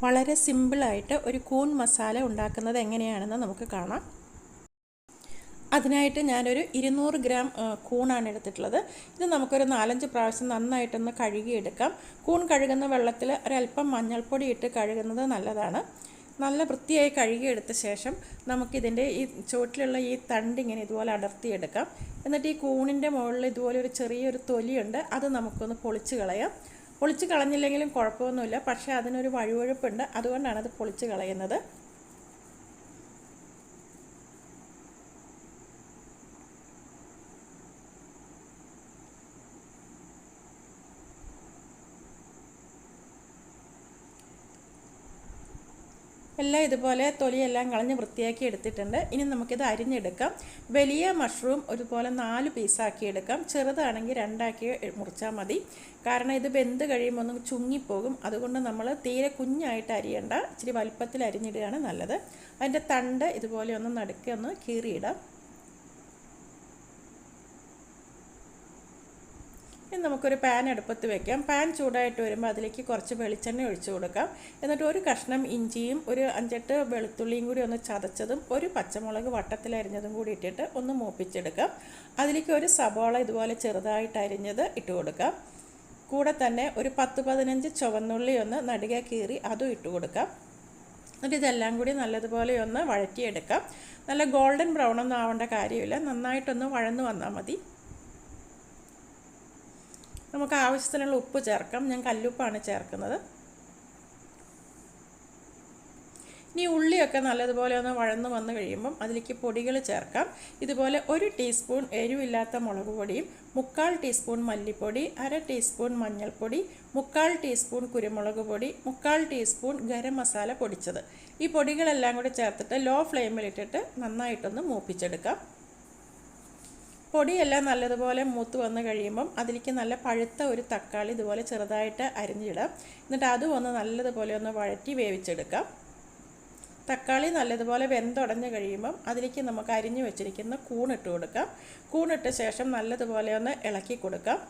വളരെ സിമ്പിളായിട്ട് ഒരു കൂൺ മസാല ഉണ്ടാക്കുന്നത് എങ്ങനെയാണെന്ന് നമുക്ക് കാണാം. അതിനായിട്ട് ഞാനൊരു 200 ഗ്രാം കൂണാണ് എടുത്തിട്ടുള്ളത്. ഇത് നമുക്കൊരു 4-5 പ്രാവശ്യം നന്നായിട്ടൊന്ന് കഴുകിയെടുക്കാം. കൂൺ കഴുകുന്ന വെള്ളത്തിൽ ഒരല്പം മഞ്ഞൾപ്പൊടി ഇട്ട് കഴുകുന്നത് നല്ലതാണ്. നല്ല വൃത്തിയായി കഴുകിയെടുത്ത ശേഷം നമുക്കിതിൻ്റെ ഈ ചുവട്ടിലുള്ള ഈ തണ്ട് ഇങ്ങനെ ഇതുപോലെ അടർത്തിയെടുക്കാം. എന്നിട്ട് ഈ കൂണിൻ്റെ മുകളിൽ ഇതുപോലെ ഒരു ചെറിയൊരു തൊലിയുണ്ട്, അത് നമുക്കൊന്ന് പൊളിച്ച് കളയാം. പൊളിച്ച് കളഞ്ഞില്ലെങ്കിലും കുഴപ്പമൊന്നുമില്ല, പക്ഷേ അതിനൊരു വഴുവഴുപ്പുണ്ട്, അതുകൊണ്ടാണ് അത് പൊളിച്ച് കളയുന്നത്. എല്ലാം ഇതുപോലെ തൊലിയെല്ലാം കളഞ്ഞ് വൃത്തിയാക്കി എടുത്തിട്ടുണ്ട്. ഇനി നമുക്കിത് അരിഞ്ഞെടുക്കാം. വലിയ മഷ്റൂം ഒരുപോലെ 4 പീസാക്കി എടുക്കാം. ചെറുതാണെങ്കിൽ 2ആക്കി മുറിച്ചാൽ മതി. കാരണം ഇത് വെന്ത് കഴിയുമ്പോൾ ഒന്ന് ചുങ്ങിപ്പോകും. അതുകൊണ്ട് നമ്മൾ തീരെ കുഞ്ഞായിട്ട് അരിയണ്ട, ഇച്ചിരി വലുപ്പത്തിൽ അരിഞ്ഞിടുകയാണ് നല്ലത്. അതിൻ്റെ തണ്ട് ഇതുപോലെ ഒന്ന് നടുക്കെ ഒന്ന് കീറിയിടാം. ഇനി നമുക്കൊരു പാൻ അടുപ്പത്ത് വെക്കാം. പാൻ ചൂടായിട്ട് വരുമ്പോൾ അതിലേക്ക് കുറച്ച് വെളിച്ചെണ്ണ ഒഴിച്ചു കൊടുക്കാം. എന്നിട്ട് ഒരു കഷ്ണം ഇഞ്ചിയും ഒരു 5-8 വെളുത്തുള്ളിയും കൂടി ഒന്ന് ചതച്ചതും ഒരു പച്ചമുളക് വട്ടത്തിലരിഞ്ഞതും കൂടി ഇട്ടിട്ട് ഒന്ന് മൂപ്പിച്ചെടുക്കാം. അതിലേക്ക് ഒരു സബോള ഇതുപോലെ ചെറുതായിട്ട് അരിഞ്ഞത് ഇട്ട് കൊടുക്കാം. കൂടെ തന്നെ ഒരു 10-15 ചുവന്നുള്ളി ഒന്ന് നടുകെ കീറി അതും ഇട്ട് കൊടുക്കാം. എന്നിട്ട് ഇതെല്ലാം കൂടി നല്ലതുപോലെ ഒന്ന് വഴറ്റിയെടുക്കാം. നല്ല ഗോൾഡൻ ബ്രൗൺ ഒന്നും ആവേണ്ട കാര്യമില്ല, നന്നായിട്ടൊന്ന് വഴന്നു വന്നാൽ മതി. നമുക്ക് ആവശ്യത്തിനുള്ള ഉപ്പ് ചേർക്കാം. ഞാൻ കല്ലുപ്പാണ് ചേർക്കുന്നത്. ഇനി ഉള്ളിയൊക്കെ നല്ലതുപോലെ ഒന്ന് വഴന്നു വന്നു കഴിയുമ്പം അതിലേക്ക് പൊടികൾ ചേർക്കാം. ഇതുപോലെ 1 ടീസ്പൂൺ എരിവില്ലാത്ത മുളക് പൊടിയും 3/4 ടീസ്പൂൺ മല്ലിപ്പൊടി, 1/2 ടീസ്പൂൺ മഞ്ഞൾപ്പൊടി, 3/4 ടീസ്പൂൺ കുരുമുളക് പൊടി, 3/4 ടീസ്പൂൺ ഗരം മസാല പൊടിച്ചത്. ഈ പൊടികളെല്ലാം കൂടി ചേർത്തിട്ട് ലോ ഫ്ലെയിമിലിട്ടിട്ട് നന്നായിട്ടൊന്ന് മൂപ്പിച്ചെടുക്കാം. പൊടിയെല്ലാം നല്ലതുപോലെ മൂത്ത് വന്ന് കഴിയുമ്പം അതിലേക്ക് നല്ല പഴുത്ത ഒരു തക്കാളി ഇതുപോലെ ചെറുതായിട്ട് അരിഞ്ഞിടാം. എന്നിട്ട് അതും ഒന്ന് നല്ലതുപോലെ ഒന്ന് വഴറ്റി വേവിച്ചെടുക്കാം. തക്കാളി നല്ലതുപോലെ വെന്തുടഞ്ഞ് കഴിയുമ്പം അതിലേക്ക് നമുക്ക് അരിഞ്ഞു വെച്ചിരിക്കുന്ന കൂണിട്ട് കൊടുക്കാം. കൂണിട്ട ശേഷം നല്ലതുപോലെ ഒന്ന് ഇളക്കി കൊടുക്കാം.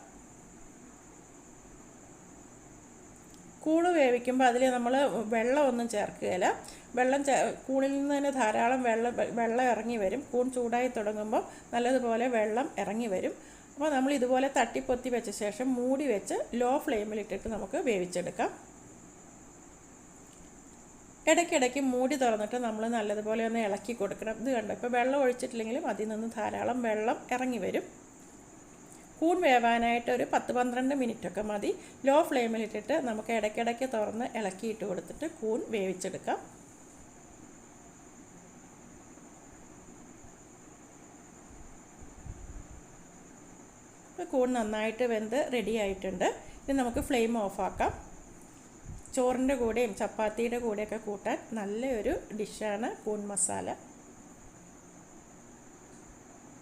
കൂണ് വേവിക്കുമ്പോൾ അതിൽ നമ്മൾ വെള്ളമൊന്നും ചേർക്കുകയില്ല. കൂണിൽ നിന്ന് തന്നെ ധാരാളം വെള്ളം ഇറങ്ങി വരും. കൂൺ ചൂടായി തുടങ്ങുമ്പോൾ നല്ലതുപോലെ വെള്ളം ഇറങ്ങി വരും. അപ്പോൾ നമ്മൾ ഇതുപോലെ തട്ടിപ്പൊത്തി വെച്ച ശേഷം മൂടി വെച്ച് ലോ ഫ്ലെയിമിലിട്ടിട്ട് നമുക്ക് വേവിച്ചെടുക്കാം. ഇടയ്ക്കിടയ്ക്ക് മൂടി തുറന്നിട്ട് നമ്മൾ നല്ലതുപോലെ ഒന്ന് ഇളക്കി കൊടുക്കണം. ഇത് കണ്ടോ, ഇപ്പോൾ വെള്ളം ഒഴിച്ചിട്ടില്ലെങ്കിലും അതിൽ നിന്ന് ധാരാളം വെള്ളം ഇറങ്ങി വരും. കൂൺ വേവാനായിട്ട് ഒരു 10-12 മിനിറ്റൊക്കെ മതി. ലോ ഫ്ലെയിമിലിട്ടിട്ട് നമുക്ക് ഇടയ്ക്കിടയ്ക്ക് തുറന്ന് ഇളക്കിയിട്ട് കൊടുത്തിട്ട് കൂൺ വേവിച്ചെടുക്കാം. കൂൺ നന്നായിട്ട് വെന്ത് റെഡി ആയിട്ടുണ്ട്. ഇനി നമുക്ക് ഫ്ലെയിം ഓഫാക്കാം. ചോറിൻ്റെ കൂടെയും ചപ്പാത്തിയുടെ കൂടെയൊക്കെ കൂട്ടാൻ നല്ലൊരു ഡിഷാണ് കൂൺ മസാല.